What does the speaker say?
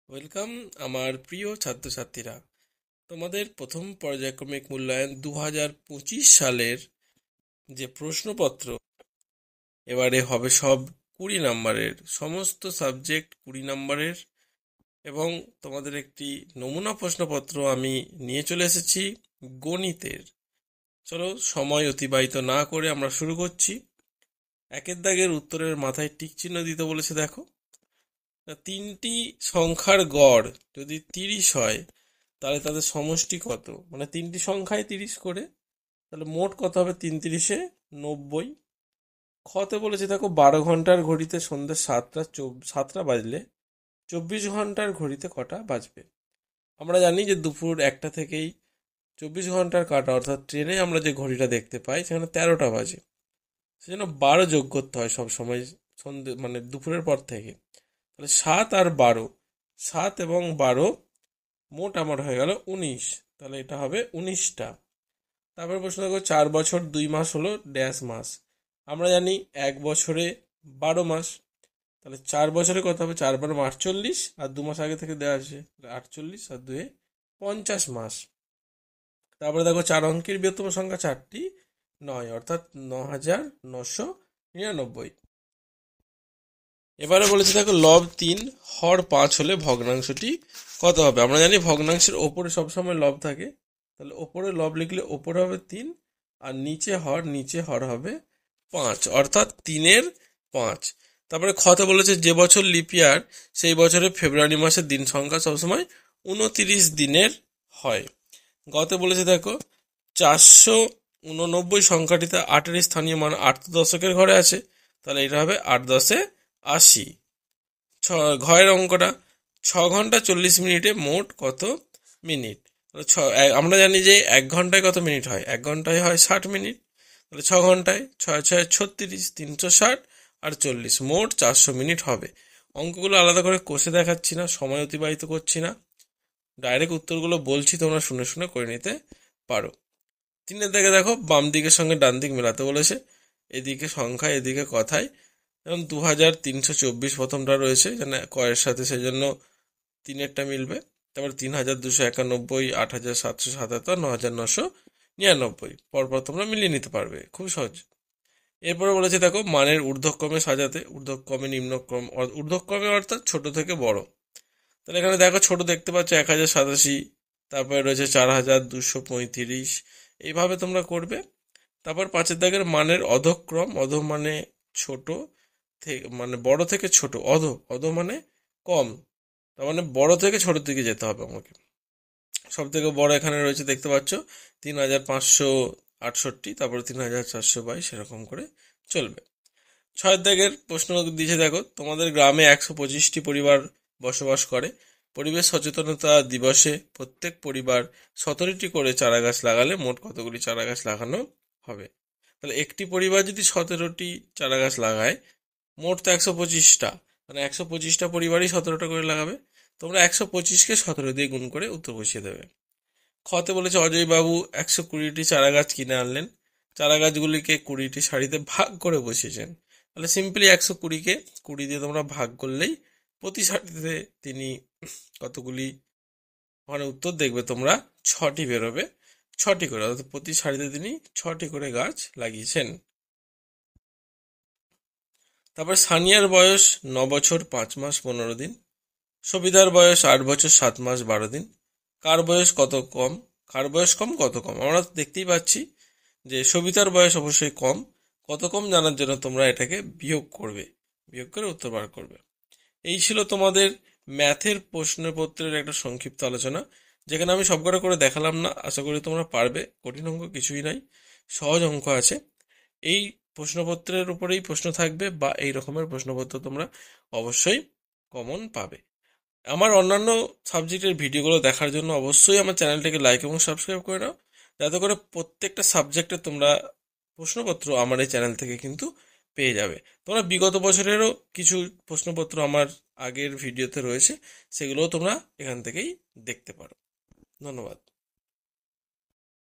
Welcome আমার প্রিয় ছাত্রছাত্রীরা। তোমাদের প্রথম পর্যায়ক্রমিক মূল্যায়ন 2025 সালের যে প্রশ্নপত্র এবারে হবে সব 20 নম্বরের, সমস্ত সাবজেক্ট 20 নম্বরের। এবং তোমাদের একটি নমুনা প্রশ্নপত্র আমি নিয়ে চলে এসেছি গণিতের। চলো সময় অতিবাহিত না করে আমরা শুরু করছি। একের দাগের উত্তরের মাথায় টিক চিহ্ন দিতে বলেছে। দেখো, তিনটি সংখ্যার গড় যদি 30 হয় তাহলে তাদের সমষ্টি কত, মানে তিনটি সংখ্যায় 30 করে, তাহলে মোট কত হবে? 3 × 30 = 90। খতে বলেছে দেখো, 12 ঘন্টার ঘড়িতে সন্ধ্যে 7টা বাজলে 24 ঘন্টার ঘড়িতে কটা বাজবে? আমরা জানি যে দুপুর 1টা থেকেই 24 ঘন্টার কাটা, অর্থাৎ ট্রেনে আমরা যে ঘড়িটা দেখতে পাই সেখানে 13টা বাজে। সেজন্য 12 যোগ করতে হয় সব সময়, সন্ধ্যে মানে দুপুরের পর থেকে। তাহলে 7 আর 12, 7 এবং 12 মোট আমার হয়ে গেল 19। তাহলে এটা হবে 19টা। তারপরে প্রশ্ন দেখো, 4 বছর 2 মাস হলো ড্যাশ মাস। আমরা জানি 1 বছরে 12 মাস। তাহলে 4 বছরে কত হবে? 4 × 48, আর 2 মাস আগে থেকে দেওয়া আছে, 48 আর 2 50 মাস। তারপরে দেখো, 4 অঙ্কের বৃহত্তম সংখ্যা 4টি নয়, অর্থাৎ 9999। এবারে বলেছে দেখো, লব 3 হর 5 হলে ভগ্নাংশটি কত হবে? আমরা জানি ভগ্নাংশের ওপরে সবসময় লব থাকে। তাহলে ওপরে লব লিখলে ওপরে হবে 3, আর নিচে হর হবে 5, অর্থাৎ 3/5। তারপরে খতে বলেছে যে বছর লিপিয়ার সেই বছরে ফেব্রুয়ারি মাসের দিন সংখ্যা সবসময় 29 দিনের হয়। গতে বলেছে দেখো, 489 সংখ্যাটিতে 8-এর স্থানীয় মান 8 দশকের ঘরে আছে। তাহলে এটা হবে 8×10=80। ঘয়ের অঙ্কটা, 6 ঘন্টা 40 মিনিটে মোট কত মিনিট? আমরা জানি যে 1 ঘন্টায় কত মিনিট হয়? 1 ঘন্টায় হয় 60 মিনিট। তাহলে 6 ঘন্টায় 6×6 = 36, 360 আর 40, মোট 400 মিনিট হবে। অঙ্কগুলো আলাদা করে কষে দেখাচ্ছি না, সময় অতিবাহিত করছি না, ডাইরেক্ট উত্তরগুলো বলছি, তোমরা শুনে শুনে করে নিতে পারো। 3-এর দিকে দেখো, বাম দিকের সঙ্গে ডান দিক মেলাতে বলেছে। এদিকে সংখ্যা, এদিকে কথায়। যেমন 2324 প্রথমটা রয়েছে, যেন কয়ের সাথে, সেই জন্য 3-এরটা মিলবে। তারপর 3291, 8777, 9999 পরপর তোমরা মিলিয়ে নিতে পারবে খুব সহজ। এরপরে বলেছে দেখো, মানের ঊর্ধ্বক্রমে সাজাতে, ঊর্ধ্বক্রমে নিম্নক্রম, ঊর্ধ্বক্রমে অর্থাৎ ছোট থেকে বড়। তাহলে এখানে দেখো, ছোট দেখতে পাচ্ছ 1087, তারপরে রয়েছে 4235, এইভাবে তোমরা করবে। তারপর 5-এর দাগের মানের অধক্রম, অধ মানে ছোট থেকে, মানে বড় থেকে ছোট, অধ মানে কম, তার মানে বড় থেকে ছোট দিকে যেতে হবে আমাকে। সব থেকে বড় এখানে রয়েছে দেখতে পাচ্ছ 3568, তারপরে 3422, সেরকম করে চলবে। 6-এর দাগের প্রশ্ন দিয়েছে দেখো, তোমাদের গ্রামে 125টি পরিবার বসবাস করে। পরিবেশ সচেতনতা দিবসে প্রত্যেক পরিবার 17টি করে চারা গাছ লাগালে মোট কতগুলি চারা গাছ লাগানো হবে? তাহলে একটি পরিবার যদি 17টি চারা গাছ লাগায়, মোট তো 125টা, মানে 125টা পরিবারই 17টা করে লাগাবে। তোমরা 125কে 17 দিয়ে গুণ করে উত্তর বসিয়ে দেবে। খতে বলেছে, অজয় বাবু 120টি চারা গাছ কিনে আনলেন। চারা গাছগুলিকে 20টি সারিতে ভাগ করে বসিয়েছেন। তাহলে সিম্পলি 120কে 20 দিয়ে তোমরা ভাগ করলেই প্রতি সারিতে তিনি কতগুলি, মানে উত্তর দেখবে তোমরা 6টি বেরোবে, 6টি করে, অর্থাৎ প্রতি সারিতে তিনি 6টি করে গাছ লাগিয়েছেন। তারপর সানিয়ার বয়স 9 বছর 5 মাস 15 দিন, সবিতার বয়স 8 বছর 7 মাস 12 দিন। কার বয়স কত কম? কার বয়স কম, কত কম? আমরা দেখতেই পাচ্ছি যে সবিতার বয়স অবশ্যই কম। কত কম জানার জন্য তোমরা এটাকে বিয়োগ করবে, বিয়োগ করে উত্তর বার করবে। এই ছিল তোমাদের ম্যাথের প্রশ্নপত্রের একটা সংক্ষিপ্ত আলোচনা, যেখানে আমি সবকটা করে দেখালাম না। আশা করি তোমরা পারবে, কঠিন অঙ্ক কিছুই নাই, সহজ অঙ্ক আছে। এই প্রশ্নপত্রের উপরেই প্রশ্ন থাকবে, বা এই রকমের প্রশ্নপত্র তোমরা অবশ্যই কমন পাবে। আমার অন্যান্য সাবজেক্টের ভিডিওগুলো দেখার জন্য অবশ্যই আমার চ্যানেলটাকে লাইক এবং সাবস্ক্রাইব করে নাও, যাতে করে প্রত্যেকটা সাবজেক্টে তোমরা প্রশ্নপত্র আমার এই চ্যানেল থেকে কিন্তু পেয়ে যাবে। তোমরা বিগত বছরেরও কিছু প্রশ্নপত্র আমার আগের ভিডিওতে রয়েছে, সেগুলোও তোমরা এখান থেকেই দেখতে পারো। ধন্যবাদ।